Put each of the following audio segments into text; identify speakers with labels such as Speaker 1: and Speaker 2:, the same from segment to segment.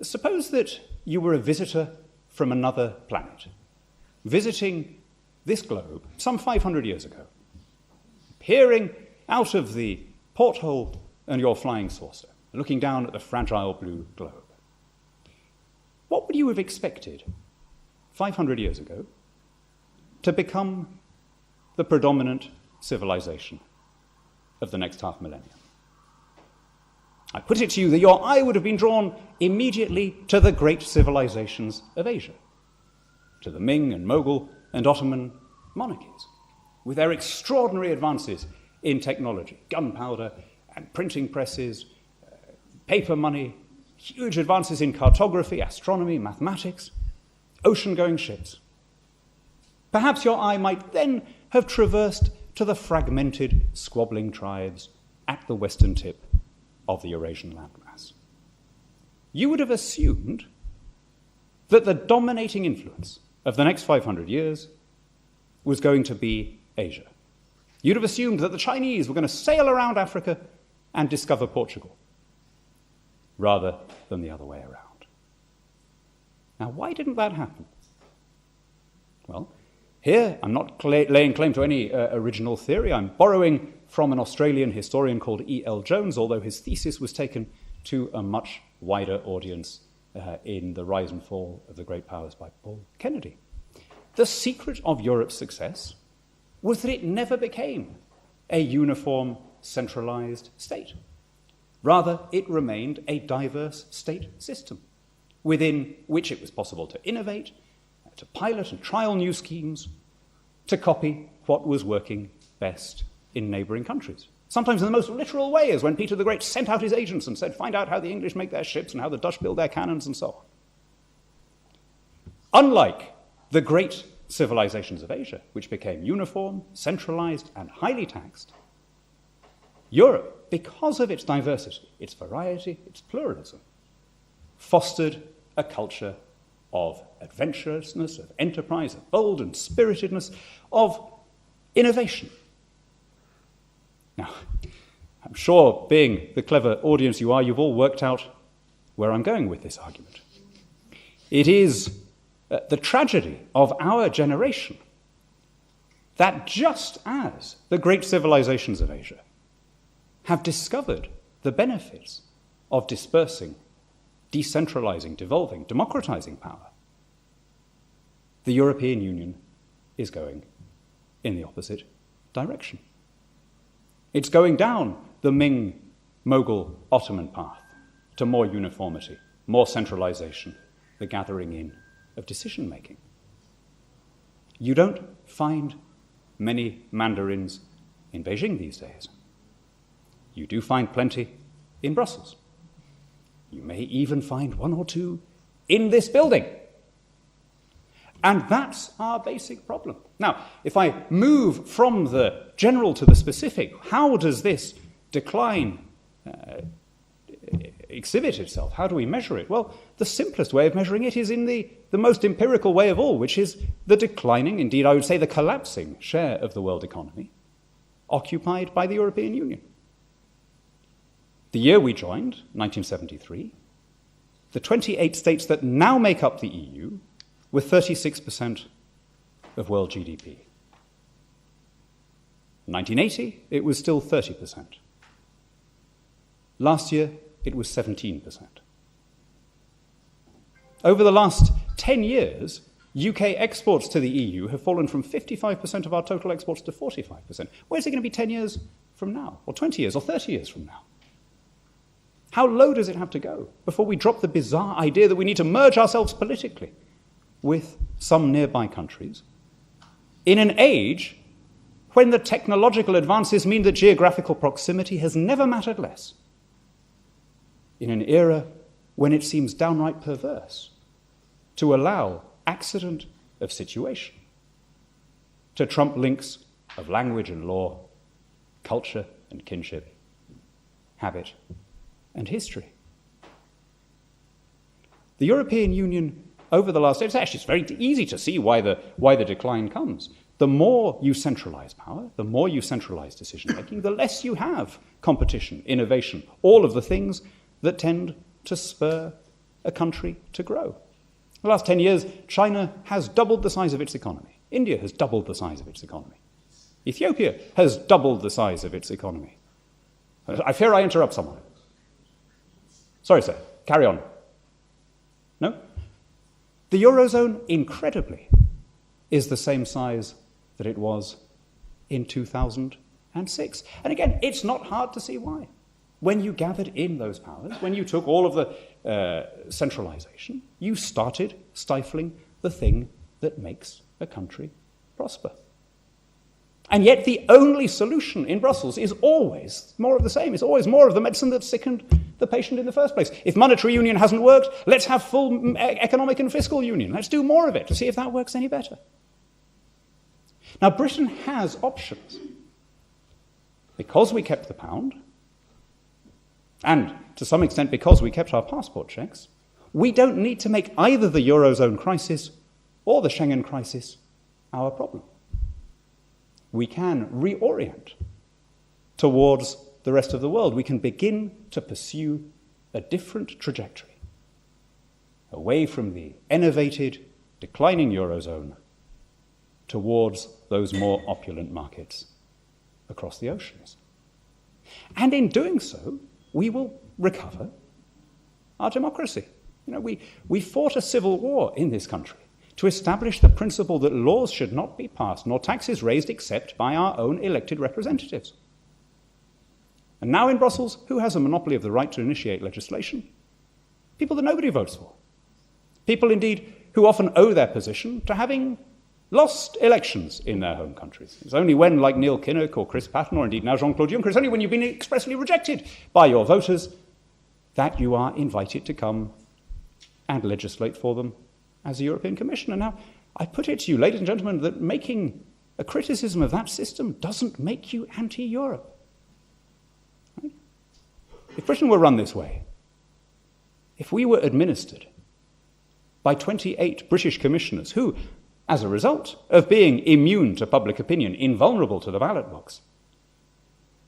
Speaker 1: Suppose that you were a visitor from another planet, visiting this globe some 500 years ago, peering out of the porthole on your flying saucer, looking down at the fragile blue globe. What would you have expected 500 years ago to become the predominant civilization of the next half millennium? I put it to you that your eye would have been drawn immediately to the great civilizations of Asia, to the Ming and Mughal and Ottoman monarchies, with their extraordinary advances in technology, gunpowder and printing presses, paper money, huge advances in cartography, astronomy, mathematics, ocean-going ships. Perhaps your eye might then have traversed to the fragmented, squabbling tribes at the western tip of the Eurasian landmass. You would have assumed that the dominating influence of the next 500 years was going to be Asia. You'd have assumed that the Chinese were going to sail around Africa and discover Portugal, rather than the other way around. Now, why didn't that happen? Well, here I'm not laying claim to any original theory. I'm borrowing from an Australian historian called E.L. Jones, although his thesis was taken to a much wider audience in The Rise and Fall of the Great Powers by Paul Kennedy. The secret of Europe's success was that it never became a uniform, centralized state. Rather, it remained a diverse state system within which it was possible to innovate, to pilot and trial new schemes, to copy what was working best in neighboring countries. Sometimes in the most literal way, as when Peter the Great sent out his agents and said, find out how the English make their ships and how the Dutch build their cannons and so on. Unlike the great civilizations of Asia, which became uniform, centralized, and highly taxed, Europe, because of its diversity, its variety, its pluralism, fostered a culture of adventurousness, of enterprise, of bold and spiritedness, of innovation. Now, I'm sure, being the clever audience you are, you've all worked out where I'm going with this argument. It is the tragedy of our generation that just as the great civilizations of Asia have discovered the benefits of dispersing, decentralizing, devolving, democratizing power, the European Union is going in the opposite direction. It's going down the Ming, Mughal, Ottoman path to more uniformity, more centralization, the gathering in of decision-making. You don't find many mandarins in Beijing these days. You do find plenty in Brussels. You may even find one or two in this building. And that's our basic problem. Now, if I move from the general to the specific, how does this decline exhibit itself? How do we measure it? Well, the simplest way of measuring it is in the most empirical way of all, which is the declining, indeed I would say the collapsing share of the world economy occupied by the European Union. The year we joined, 1973, the 28 states that now make up the EU were 36% of world GDP. In 1980, it was still 30%. Last year, it was 17%. Over the last 10 years, UK exports to the EU have fallen from 55% of our total exports to 45%. Where's it going to be 10 years from now, or 20 years, or 30 years from now? How low does it have to go before we drop the bizarre idea that we need to merge ourselves politically with some nearby countries in an age when the technological advances mean that geographical proximity has never mattered less, in an era when it seems downright perverse to allow accident of situation to trump links of language and law, culture and kinship, habit and history. The European Union over the last, it's very easy to see why the decline comes. The more you centralize power, the more you centralize decision-making, the less you have competition, innovation, all of the things that tend to spur a country to grow. In the last 10 years, China has doubled the size of its economy. India has doubled the size of its economy. Ethiopia has doubled the size of its economy. I fear I interrupt someone. Sorry, sir. Carry on. No? The Eurozone, incredibly, is the same size that it was in 2006. And again, it's not hard to see why. When you gathered in those powers, when you took all of the centralization, you started stifling the thing that makes a country prosper. And yet the only solution in Brussels is always more of the same. It's always more of the medicine that sickened the patient in the first place. If monetary union hasn't worked, let's have full economic and fiscal union. Let's do more of it to see if that works any better. Now, Britain has options. Because we kept the pound, and to some extent because we kept our passport checks, we don't need to make either the Eurozone crisis or the Schengen crisis our problem. We can reorient towards the rest of the world. We can begin to pursue a different trajectory, away from the enervated, declining Eurozone towards those more opulent markets across the oceans. And in doing so, we will recover our democracy. You know, we fought a civil war in this country to establish the principle that laws should not be passed nor taxes raised except by our own elected representatives. And now in Brussels, who has a monopoly of the right to initiate legislation? People that nobody votes for. People, indeed, who often owe their position to having lost elections in their home countries. It's only when, like Neil Kinnock or Chris Patten or indeed now Jean-Claude Juncker, it's only when you've been expressly rejected by your voters that you are invited to come and legislate for them as a European Commissioner. Now, I put it to you, ladies and gentlemen, that making a criticism of that system doesn't make you anti-Europe. Right? If Britain were run this way, if we were administered by 28 British commissioners who, as a result of being immune to public opinion, invulnerable to the ballot box,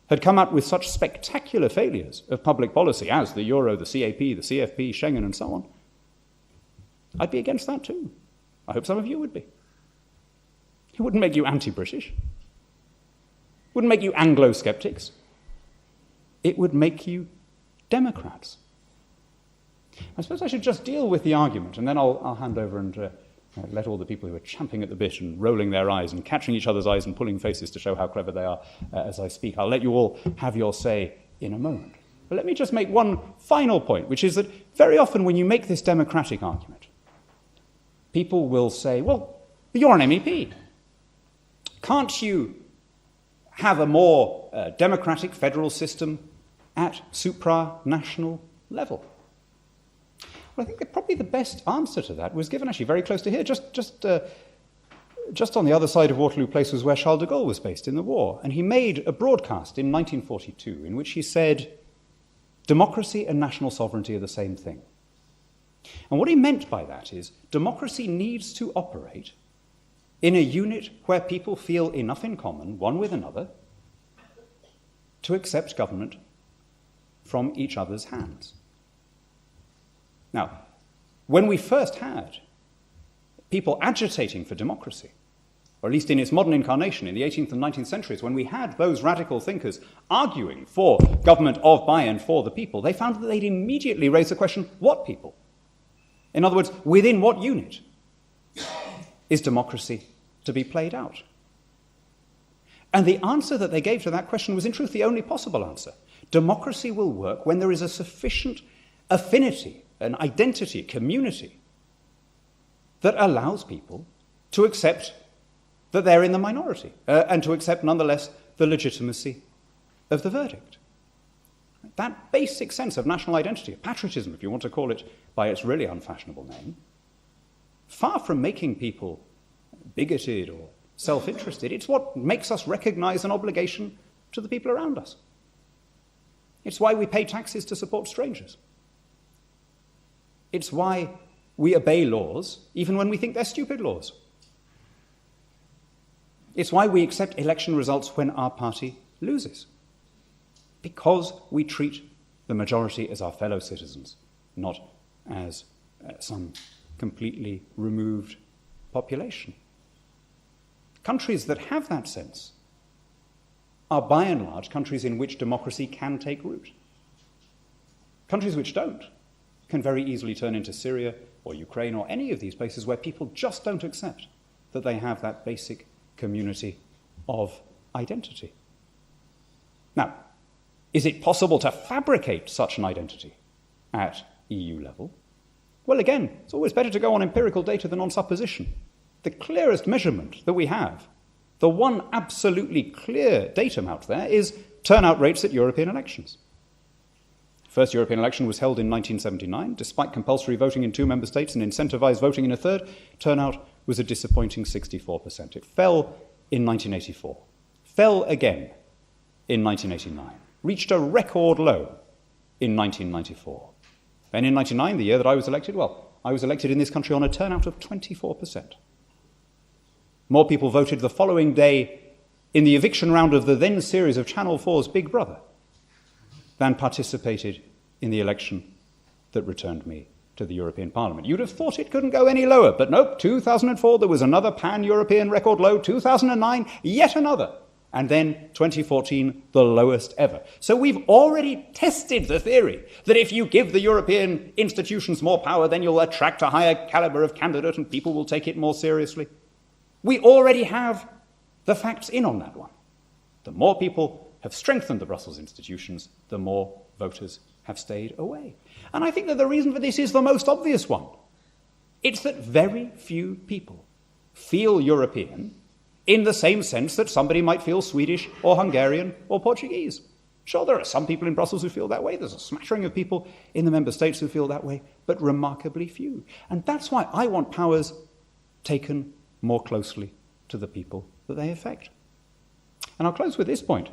Speaker 1: had come out with such spectacular failures of public policy as the Euro, the CAP, the CFP, Schengen, and so on, I'd be against that too. I hope some of you would be. It wouldn't make you anti-British. It wouldn't make you Anglo-skeptics. It would make you Democrats. I suppose I should just deal with the argument, and then I'll hand over and let all the people who are champing at the bit and rolling their eyes and catching each other's eyes and pulling faces to show how clever they are as I speak. I'll let you all have your say in a moment. But let me just make one final point, which is that very often when you make this democratic argument, people will say, well, you're an MEP. Can't you have a more democratic federal system at supranational level? Well, I think that probably the best answer to that was given actually very close to here. Just on the other side of Waterloo Place was where Charles de Gaulle was based in the war. And he made a broadcast in 1942 in which he said, democracy and national sovereignty are the same thing. And what he meant by that is democracy needs to operate in a unit where people feel enough in common, one with another, to accept government from each other's hands. Now, when we first had people agitating for democracy, or at least in its modern incarnation in the 18th and 19th centuries, when we had those radical thinkers arguing for government of, by, and for the people, they found that they'd immediately raise the question, what people? In other words, within what unit is democracy to be played out? And the answer that they gave to that question was, in truth, the only possible answer. Democracy will work when there is a sufficient affinity, an identity, a community, that allows people to accept that they're in the minority and to accept, nonetheless, the legitimacy of the verdict. That basic sense of national identity, patriotism, if you want to call it by its really unfashionable name, far from making people bigoted or self-interested, it's what makes us recognize an obligation to the people around us. It's why we pay taxes to support strangers. It's why we obey laws even when we think they're stupid laws. It's why we accept election results when our party loses. Because we treat the majority as our fellow citizens, not as some completely removed population. Countries that have that sense are by and large countries in which democracy can take root. Countries which don't can very easily turn into Syria or Ukraine or any of these places where people just don't accept that they have that basic community of identity. Now, is it possible to fabricate such an identity at EU level? Well, again, it's always better to go on empirical data than on supposition. The clearest measurement that we have, the one absolutely clear datum out there, is turnout rates at European elections. The first European election was held in 1979. Despite compulsory voting in 2 member states and incentivized voting in a third, turnout was a disappointing 64%. It fell in 1984, fell again in 1989, reached a record low in 1994. And in 1999, the year that I was elected, well, I was elected in this country on a turnout of 24%. More people voted the following day in the eviction round of the then series of Channel 4's Big Brother than participated in the election that returned me to the European Parliament. You'd have thought it couldn't go any lower, but nope, 2004 there was another pan-European record low, 2009 yet another, and then 2014 the lowest ever. So we've already tested the theory that if you give the European institutions more power, then you'll attract a higher caliber of candidate and people will take it more seriously. We already have the facts in on that one. The more people have strengthened the Brussels institutions, the more voters have stayed away. And I think that the reason for this is the most obvious one. It's that very few people feel European in the same sense that somebody might feel Swedish or Hungarian or Portuguese. Sure, there are some people in Brussels who feel that way. There's a smattering of people in the member states who feel that way, but remarkably few. And that's why I want powers taken more closely to the people that they affect. And I'll close with this point.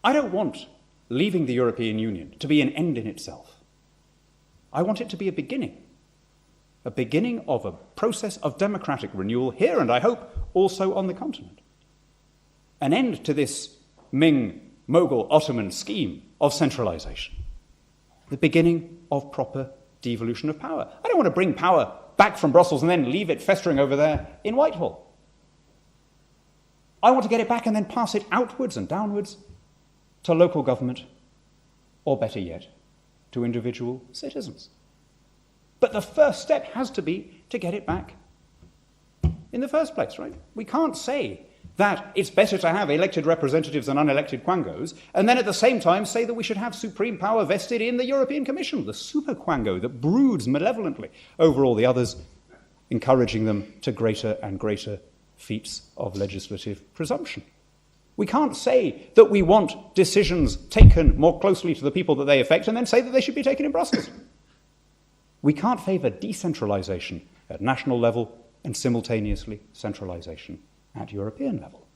Speaker 1: I don't want leaving the European Union to be an end in itself. I want it to be a beginning of a process of democratic renewal here, and I hope also on the continent. An end to this Ming, Mughal, Ottoman scheme of centralization. The beginning of proper devolution of power. I don't want to bring power back from Brussels and then leave it festering over there in Whitehall. I want to get it back and then pass it outwards and downwards to local government, or better yet, to individual citizens. But the first step has to be to get it back in the first place, right? We can't say that it's better to have elected representatives than unelected quangos, and then at the same time say that we should have supreme power vested in the European Commission, the super quango that broods malevolently over all the others, encouraging them to greater and greater feats of legislative presumption. We can't say that we want decisions taken more closely to the people that they affect and then say that they should be taken in Brussels. We can't favour decentralisation at national level and simultaneously centralisation at European level.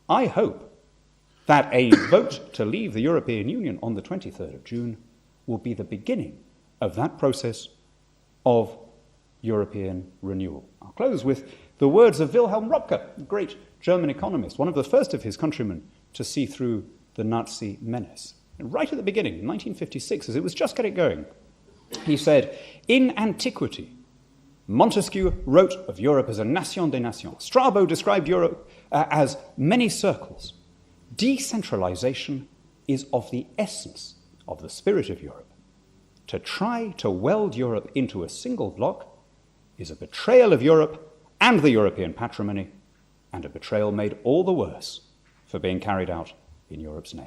Speaker 1: I hope that a vote to leave the European Union on the 23rd of June will be the beginning of that process of European renewal. I'll close with the words of Wilhelm Röpke, a great German economist, one of the first of his countrymen to see through the Nazi menace. And right at the beginning, in 1956, as it was just getting going, he said, "In antiquity, Montesquieu wrote of Europe as a nation des nations. Strabo described Europe as many circles. Decentralization is of the essence of the spirit of Europe. To try to weld Europe into a single block is a betrayal of Europe and the European patrimony, and a betrayal made all the worse for being carried out in Europe's name."